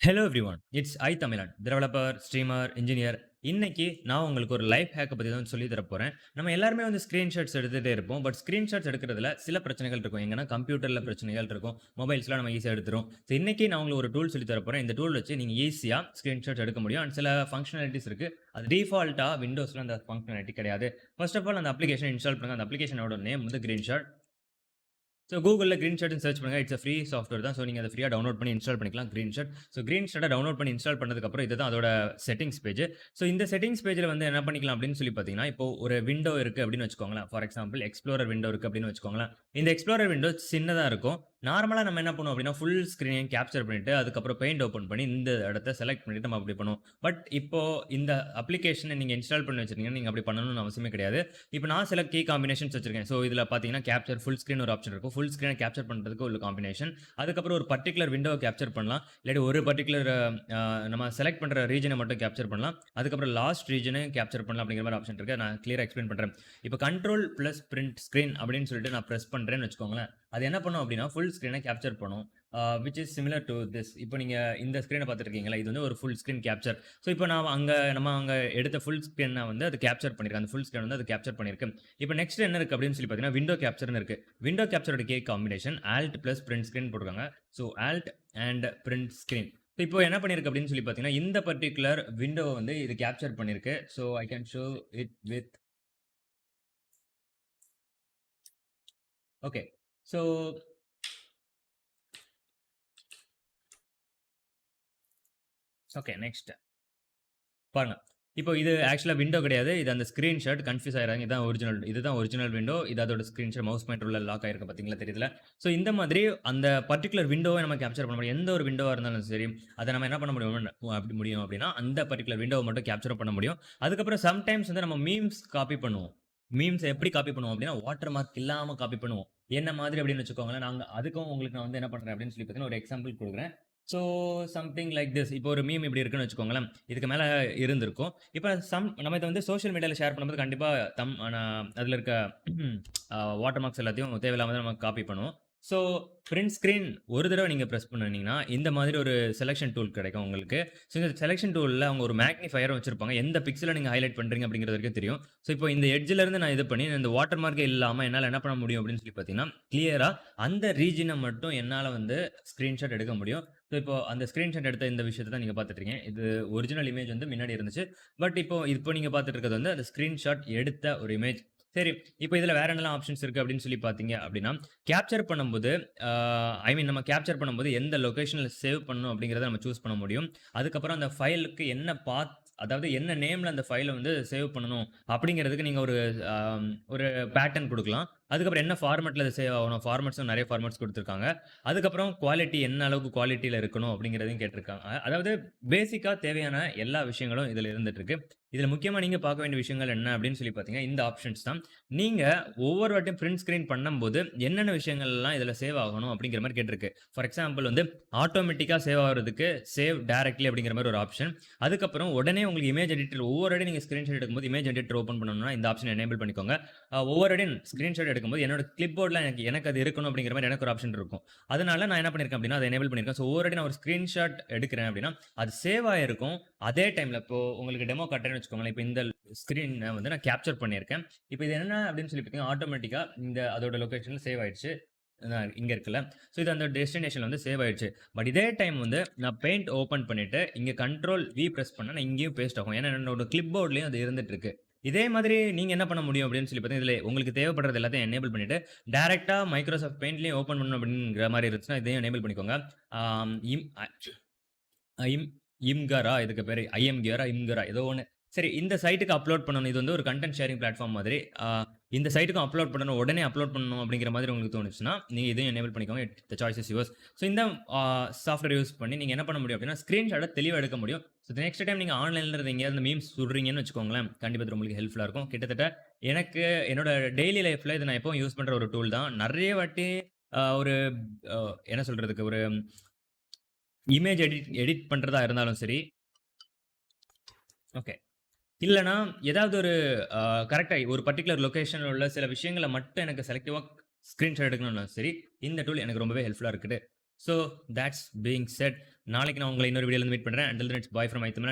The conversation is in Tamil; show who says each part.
Speaker 1: Hello everyone. It's I.Tamizhan. Developer, streamer, engineer. இன்னைக்கு நான் உங்களுக்கு ஒரு லைஃப் ஹேக்க பத்தி தான் சொல்லி தரப் போறேன். நம்ம எல்லாருமே ஸ்கிரீன்ஷாட்ஸ் எடுத்துட்டே இருப்போம். பட் ஸ்கிரீன்ஷாட்ஸ் எடுக்கிறதுல சில பிரச்சனைகள் இருக்கும். எங்கன்னா கம்ப்யூட்டர்ல பிரச்சனைகள் இருக்கும். மொபைல்ஸ்ல நம்ம ஈஸியா எடுத்துரும். ஸோ இன்னைக்கு நான் உங்களுக்கு ஒரு டூல் சொல்லி தரப் போறேன். இந்த டூல் வச்சு நீங்க ஈஸியா ஸ்கிரீன்ஷாட்ஸ் எடுக்க முடியும். அண்ட் சில ஃபங்ஷனாலிட்டீஸ் இருக்கு. அது டிஃபால்ட்டா விண்டோஸ்ல அந்த ஃபங்ஷனாலிட்டி கிடையாது. ஃபர்ஸ்ட் ஆஃப் ஆல் அந்த அப்ளிகேஷன் இன்ஸ்டால் பண்ணுங்க. அந்த அப்ளிகேஷனோட நேம் Greenshot. ஸோ கூகுளில் Greenshotன்னு சர்ச் பண்ணுங்க. இட்ஸ் ஃப்ரீ சாஃப்ட்வேர் தான். ஸோ நீங்கள் அதை ஃப்ரீயாக டவுன்லோட் பண்ணி இன்ஸ்டால் பண்ணிக்கலாம் Greenshot. ஸோ Greenshot டவுன்லோட் பண்ணி இன்ஸ்டால் பண்ணதுக்கப்புறம் இதுதான் அதோட செட்டிங்ஸ் பேஜ். ஸோ இந்த செட்டிங்ஸ் பேஜில் என்ன பண்ணிக்கலாம் அப்படின்னு சொல்லி பார்த்தீங்கன்னா, இப்போ ஒரு விண்டோ இருக்குது அப்படின்னு வச்சுக்கோங்களேன். ஃபார் எக்ஸாம்பிள் எக்ஸ்ப்ளோரர் விண்டோ இருக்குது அப்படின்னு வச்சுக்கோங்களேன். இந்த எக்ஸ்ப்ளோரர் விண்டோ சின்னதாக இருக்கும். நார்மலாக நம்ம என்ன பண்ணுவோம் அப்படின்னா, ஃபுல் ஸ்க்ரீனையும் கேப்சர் பண்ணிட்டு அதுக்கப்புறம் பெயிண்ட் ஓப்பன் பண்ணி இந்த இடத்த செலக்ட் பண்ணிட்டு நம்ம அப்படி பண்ணுவோம். பட் இப்போ இந்த அப்ளிகேஷனை நீங்கள் இன்ஸ்டால் பண்ணி வச்சிருக்கீங்கன்னா நீங்கள் அப்படி பண்ணணும்னு அவசியமே கிடையாது. இப்போ நான் சில கீ காம்பினேஷன்ஸ் வச்சிருக்கேன். ஸோ இதில் பார்த்தீங்கன்னா கேப்சர் ஃபுல் ஸ்க்ரீன் ஒரு ஆப்ஷன் இருக்கும். ஃபுல் ஸ்க்ரீனை கேப்சர் பண்ணுறதுக்கு ஒரு காம்பினேஷன். அதுக்கப்புறம் ஒரு பர்டிகுலர் விண்டோவை கேப்சர் பண்ணலாம். இல்லாட்டி ஒரு பர்டிகுலர் நம்ம செலக்ட் பண்ணுற ரீஜனை மட்டும் கேப்சர் பண்ணலாம். அதுக்கப்புறம் லாஸ்ட் ரீஜனை கேப்சர் பண்ணலாம் அப்படிங்கிற மாதிரி ஆப்ஷன் இருக்குது. நான் கிளியராக எக்ஸ்பிளைன் பண்ணுறேன். இப்போ கண்ட்ரோல் ப்ளஸ் பிரிண்ட் ஸ்க்ரீன் அப்படின்னு சொல்லிட்டு நான் ப்ரெஸ் பண்ணுறேன்னு வச்சுக்கோங்களேன். அது என்ன பண்ணும் அப்படின்னா ஃபுல் ஸ்க்ரீனை கேப்சர் பண்ணும். Which is similar to this. இப்போ நீங்கள் இந்த ஸ்க்ரீனை பார்த்துருக்கீங்களா, இது ஒரு ஃபுல் ஸ்க்ரீன் கேப்சர். ஸோ இப்போ நம்ம அங்கே எடுத்த ஃபுல் ஸ்க்ரீனை அது கேப்சர் பண்ணியிருக்கேன். அந்த ஃபுல் ஸ்க்ரீன் அது கேப்சர் பண்ணியிருக்கேன். இப்போ நெக்ஸ்ட் என்ன இருக்குது அப்படின்னு சொல்லி பார்த்தீங்கன்னா, விண்டோ கேப்சர்னு இருக்குது. விண்டோ கேப்சரோட key combination alt plus print screen போட்டிருக்காங்க. So alt and print screen. இப்போ என்ன பண்ணியிருக்கு அப்படின்னு சொல்லி பார்த்தீங்கன்னா, இந்த பர்டிகுலர் விண்டோவை இது கேப்சர் பண்ணியிருக்கு. So I can show it with okay. So okay next பாருங்க. இப்போ இது ஆக்சுவலா விண்டோ கிடையாது. இது அந்த ஸ்கிரீன்ஷாட். கன்ஃப்யூஸ் ஆயிராங்க. இதுதான் ஒரிஜினல் விண்டோ. இது அதோட ஸ்கிரீன்ஷாட். மவுஸ் பாயிண்டர் உள்ள லாக் ஆயிருக்கு பார்த்தீங்களா, தெரியுதுல? ஸோ இந்த மாதிரி அந்த பர்ட்டிகுலர் விண்டோவை நம்ம கேப்சர் பண்ண முடியும். எந்த ஒரு விண்டோவா இருந்தாலும் சரி, அதை நம்ம என்ன பண்ண முடியும் அப்படின்னா, அந்த பர்ட்டிகுலர் விண்டோவை மட்டும் கேப்சர் பண்ண முடியும். அதுக்கப்புறம் சம்டைம்ஸ் நம்ம மீம்ஸ் காப்பி பண்ணுவோம். மீம்ஸ் எப்படி காப்பி பண்ணுவோம் அப்படின்னா, வாட்டர் மார்க் இல்லாம காப்பி பண்ணுவோம். என்ன மாதிரி அப்படின்னு வச்சுக்கோங்களேன். அதுக்கும் உங்களுக்கு நான் என்ன பண்றேன் அப்படின்னு சொல்லி பார்த்தீங்கன்னா, ஒரு எக்ஸாம்பிள் கொடுக்குறேன். So something like this. இப்போ ஒரு மீம் இப்படி இருக்குன்னு வச்சுக்கோங்களேன். இதுக்கு மேலே இருந்திருக்கும். இப்போ நம்ம இதை சோஷியல் மீடியாவில் ஷேர் பண்ணும்போது கண்டிப்பாக அதில் இருக்க வாட்டர் மார்க்ஸ் எல்லாத்தையும் தேவையில்லாமல் நம்ம காப்பி பண்ணுவோம். ஸோ பிரிண்ட் ஸ்க்ரீன் ஒரு தடவை நீங்கள் ப்ரெஸ் பண்ணிங்கன்னா இந்த மாதிரி ஒரு செலெக்ஷன் டூல் கிடைக்கும் உங்களுக்கு. ஸோ இந்த செலெக்ஷன் டூலில் அவங்க ஒரு மேக்னிஃபயரும் வச்சிருப்பாங்க. எந்த பிக்சலை நீங்கள் ஹைலைட் பண்ணுறீங்க அப்படிங்கிறது வரைக்கும் தெரியும். ஸோ இப்போ இந்த எட்ஜிலேருந்து நான் இது பண்ணி இந்த வாட்டர் மார்க்கே இல்லாமல் என்னால் என்ன பண்ண முடியும் அப்படின்னு சொல்லி பார்த்தீங்கன்னா, கிளியராக அந்த ரீஜனை மட்டும் என்னால் ஸ்க்ரீன்ஷாட் எடுக்க முடியும். ஸோ இப்போ அந்த ஸ்க்ரீன்ஷாட் எடுத்த இந்த விஷயத்தை தான் நீங்கள் பார்த்துட்டு இருக்கீங்க. இது ஒரிஜினல் இமேஜ் முன்னாடி இருந்துச்சு. பட் இப்போ நீங்கள் பார்த்துட்டு இருக்கிறது அந்த ஸ்க்ரீன்ஷாட் எடுத்த ஒரு இமேஜ். சரி, இப்போ இதில் வேற என்னெல்லாம் ஆப்ஷன்ஸ் இருக்குது அப்படின்னு சொல்லி பார்த்தீங்க அப்படின்னா, கேப்சர் பண்ணும்போது நம்ம கேப்சர் பண்ணும்போது எந்த லொகேஷனில் சேவ் பண்ணணும் அப்படிங்கிறத நம்ம சூஸ் பண்ண முடியும். அதுக்கப்புறம் அந்த ஃபைலுக்கு என்ன அதாவது என்ன நேமில் அந்த ஃபைலை சேவ் பண்ணணும் அப்படிங்கிறதுக்கு நீங்கள் ஒரு பேட்டர்ன் கொடுக்கலாம். அதுக்கப்புறம் என்ன ஃபார்மேட்டில் அது சேவ் ஆகணும். ஃபார்மேட்ஸும் நிறைய ஃபார்மேட்ஸ் கொடுத்துருக்காங்க. அதுக்கப்புறம் குவாலிட்டி என்ன அளவுக்கு குவாலிட்டியில் இருக்கணும் அப்படிங்கிறதையும் கேட்டிருக்காங்க. அதாவது பேசிக்காக தேவையான எல்லா விஷயங்களும் இதில் இருந்துகிட்ருக்கு. இதில் முக்கியமாக நீங்கள் பார்க்க வேண்டிய விஷயங்கள் என்ன அப்படின்னு சொல்லி பார்த்தீங்கன்னா, இந்த ஆப்ஷன்ஸ் தான். நீங்கள் ஒவ்வொரு வாட்டியும் பிரிண்ட் ஸ்க்ரீன் பண்ணும்போது என்னென்ன விஷயங்கள்லாம் இதில் சேவ் ஆகணும் அப்படிங்கிற மாதிரி கேட்டிருக்கு. ஃபார் எக்ஸாம்பிள் ஆட்டோமேட்டிக்காக சேவ் ஆகிறதுக்கு சேவ் டைரக்ட்லி அப்படிங்கிற மாதிரி ஒரு ஆப்ஷன். அதுக்கப்புறம் உடனே உங்களுக்கு இமேஜ் எடிட்டர் ஒவ்வொரு வாட்டி நீங்கள் ஸ்க்ரீன்ஷாட் எடுக்கும்போது இமேஜ் எடிட்டர் ஓப்பன் பண்ணணும்னா இந்த ஆப்ஷன் எனேபிள் பண்ணிக்கோங்க. ஒவ்வொரு வாட்டியும் ஸ்க்ரீன்ஷாட் எடுக்கும்போது என்னோட கிளிப் போர்டில் எனக்கு அது இருக்கணும் அப்படிங்கிற மாதிரி எனக்கு ஒரு ஆப்ஷன் இருக்கும். அதனால நான் என்ன பண்ணியிருக்கேன் அப்படின்னா, அதை எனேபிள் பண்ணியிருக்கேன். ஸோ ஒவ்வொரு வாட்டி நான் ஒரு ஸ்க்ரீன்ஷாட் எடுக்கிறேன் அப்படின்னா அது சேவ் ஆகிருக்கும். அதே டைமில் இப்போ உங்களுக்கு டெமோ காட்டுறேன்னு வச்சுக்கோங்களேன். இப்போ இந்த ஸ்க்ரீனை நான் கேப்சர் பண்ணியிருக்கேன். இப்போ இது என்ன அப்படின்னு சொல்லி பார்த்தீங்கன்னா, ஆட்டோமேட்டிக்காக அதோட லொகேஷனில் சேவ் ஆயிடுச்சு. இங்கே இருக்குல்ல. ஸோ இது அந்த டெஸ்டினேஷனில் சேவ் ஆயிடுச்சு. பட் இதே டைம் நான் பெயிண்ட் ஓப்பன் பண்ணிட்டு இங்கே கண்ட்ரோல் வி ப்ரெஸ் பண்ணால் நான் இங்கேயும் பேஸ்ட் ஆகும். ஏன்னா என்னோட கிளிப் போர்ட்லேயும் அது இருந்துட்டு இருக்கு. இதே மாதிரி நீங்கள் என்ன பண்ண முடியும் அப்படின்னு சொல்லி பார்த்தீங்கன்னா, இதில் உங்களுக்கு தேவைப்படுறது எல்லாத்தையும் எனேபிள் பண்ணிட்டு டேரெக்டாக மைக்ரோசாஃப்ட் பெயிண்ட்லேயும் ஓப்பன் பண்ணணும் அப்படிங்கிற மாதிரி இருந்துச்சுன்னா இதையும் எனேபிள் பண்ணிக்கோங்க. இம் இம் இம்கரா இதுக்கு பேர் ஐஎம்கியரா இம்கரா ஏதோ ஒன்று. சரி, இந்த சைட்டுக்கு அப்லோட் பண்ணணும். இது ஒரு கண்டென்ட் ஷேரிங் பிளாட்ஃபார்ம் மாதிரி. இந்த சைட்டுக்கும் அப்லோட் பண்ணணும், உடனே அப்லோட் பண்ணணும் அப்படிங்கிற மாதிரி உங்களுக்கு தோணுச்சுன்னா நீங்கள் இதையும் எனேபிள் பண்ணிக்கோங்க. The choice is yours. So இந்த சாஃப்ட்வேர் யூஸ் பண்ணி நீங்கள் என்ன பண்ண முடியும் அப்படின்னா, ஸ்க்ரீன்ஷாட்டை தெளிவாக எடுக்க முடியும். ஸோ நெக்ஸ்ட் டைம் நீங்கள் ஆன்லைனில் இருந்து எங்கேயாவது மீம்ஸ் சுடுறீங்கன்னு வச்சுக்கோங்களேன், கண்டிப்பாக இது உங்களுக்கு ஹெல்ப்ஃபுல்லாக இருக்கும். கிட்டத்தட்ட எனக்கு என்னோட டெய்லி லைஃப்பில் இது நான் எப்பவும் யூஸ் பண்ணுற ஒரு டூல் தான். நிறைய வாட்டி ஒரு என்ன சொல்கிறதுக்கு ஒரு இமேஜ் எடிட் பண்ணுறதா இருந்தாலும் சரி, ஓகே, இல்லைனா ஏதாவது ஒரு கரெக்டாக ஒரு பர்டிகுலர் லொக்கேஷனில் உள்ள சில விஷயங்களை மட்டும் எனக்கு செலக்டிவாக ஸ்க்ரீன்ஷாட் எடுக்கணும்னா சரி, இந்த டூல் எனக்கு ரொம்பவே ஹெல்ப்ஃபுல்லாக இருக்குது. So that's being set. நாளைக்கு நான் உங்களை இன்னொரு வீடியோல மீட் பண்றேன். until then it's bye from I.Tamizhan.